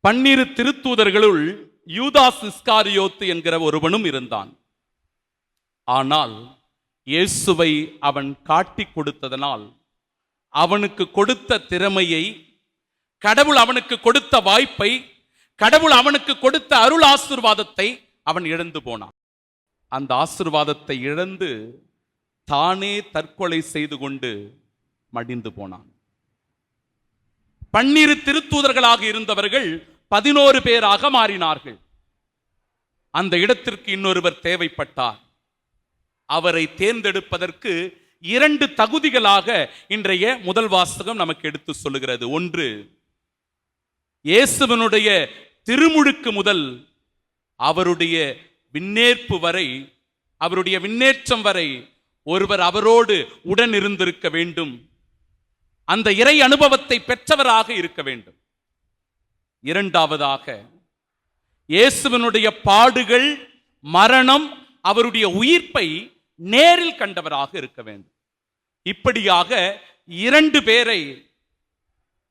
12 திருத்தூதர்களுள் யூதாஸ் இஸ்காரியோத்து என்கிற ஒருவனும் இருந்தான். ஆனால் இயேசுவை அவன் காட்டிக் கொடுத்ததனால் அவனுக்கு கொடுத்த திறமையை, கடவுள் அவனுக்கு கொடுத்த வாய்ப்பை, கடவுள் அவனுக்கு கொடுத்த அருள் ஆசீர்வாதத்தை அவன் இழந்து போனான். அந்த ஆசீர்வாதத்தை இழந்து தானே தற்கொலை செய்து கொண்டு மடிந்து போனான். 12 திருத்தூதர்களாக இருந்தவர்கள் 11 பேராக மாறினார்கள். அந்த இடத்திற்கு இன்னொருவர் தேவைப்பட்டார். அவரை தேர்ந்தெடுப்பதற்கு 2 தகுதிகளாக இன்றைய முதல் வாசகம் நமக்கு எடுத்து சொல்லுகிறது. ஒன்று, இயேசுவினுடைய திருமுழுக்கு முதல் அவருடைய விண்ணேற்பு வரை, அவருடைய விண்ணேற்றம் வரை ஒருவர் அவரோடு உடன் இருந்திருக்க வேண்டும். அந்த இறை அனுபவத்தை பெற்றவராக இருக்க வேண்டும். இரண்டாவதாக, இயேசுவினுடைய பாடுகள், மரணம், அவருடைய உயிர்ப்பை நேரில் கண்டவராக இருக்க வேண்டும். இப்படியாக 2 பேரை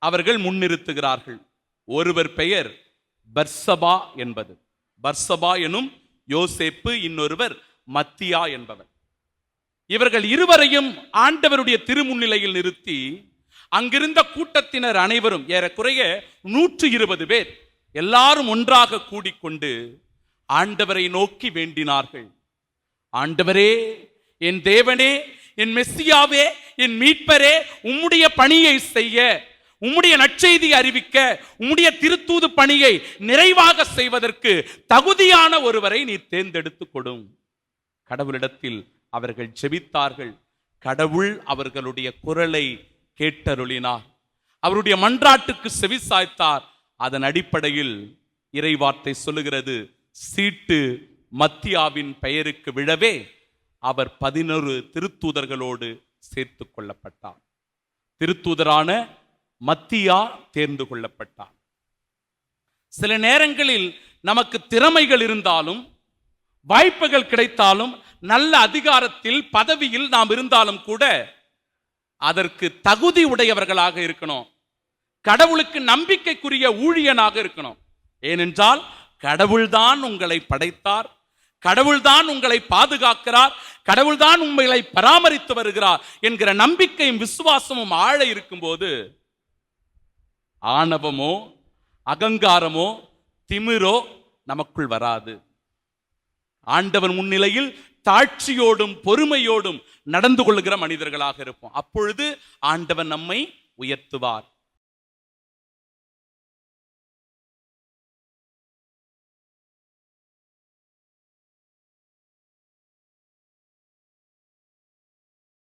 அவர்கள் முன்னிறுத்துகிறார்கள். ஒருவர் பெயர் பர்சபா என்பது, பர்சபா எனும் யோசேப்பு, இன்னொருவர் மத்தியா என்பவர். இவர்கள் இருவரையும் ஆண்டவருடைய திருமுன்னிலையில் நிறுத்தி அங்கிருந்த கூட்டத்தினர் அனைவரும், ஏறக்குறைய 120 பேர், எல்லாரும் ஒன்றாக கூடிக்கொண்டு ஆண்டவரை நோக்கி வேண்டினார்கள். ஆண்டவரே, என் தேவனே, என் மெஸ்ஸியாவே, என் மீட்பரே, உம்முடைய பணியை செய்ய, உம்முடைய நற்செய்தி அறிவிக்க, உம்முடைய திருத்தூது பணியை நிறைவாக செய்வதற்கு தகுதியான ஒருவரை நீர் தேர்ந்தெடுத்து கொடும். கடவுளிடத்தில் அவர்கள் ஜெபித்தார்கள். கடவுள் அவர்களுடைய குரலை கேட்டருளினார். அவருடைய மன்றாட்டுக்கு செவிசாய்த்தார். அதன் அடிப்படையில் இறைவார்த்தை சொல்லுகிறது, சீட்டு மத்தியாவின் பெயருக்கு விழவே அவர் 11 திருத்தூதர்களோடு சேர்த்து கொள்ளப்பட்டார். திருத்தூதரான மத்தியா தேர்ந்து கொள்ளப்பட்டார். சில நேரங்களில் நமக்கு திறமைகள் இருந்தாலும், வாய்ப்புகள் கிடைத்தாலும், நல்ல அதிகாரத்தில் பதவியில் நாம் இருந்தாலும் கூட அதற்கு தகுதி உடையவர்களாக இருக்கணும். கடவுளுக்கு நம்பிக்கைக்குரிய ஊழியனாக இருக்கணும். ஏனென்றால் கடவுள்தான் உங்களை படைத்தார், கடவுள்தான் உங்களை பாதுகாக்கிறார், கடவுள்தான் உங்களை பராமரித்து வருகிறார் என்கிற நம்பிக்கையும் விசுவாசமும் ஆழ இருக்கும்போது ஆணவமோ, அகங்காரமோ, திமிரோ நமக்குள் வராது. ஆண்டவர் முன்னிலையில் தாட்சியோடும் பொறுமையோடும் நடந்து கொள்ளுகிற மனிதர்களாக இருப்போம். அப்பொழுது ஆண்டவர் நம்மை உயர்த்துவார்.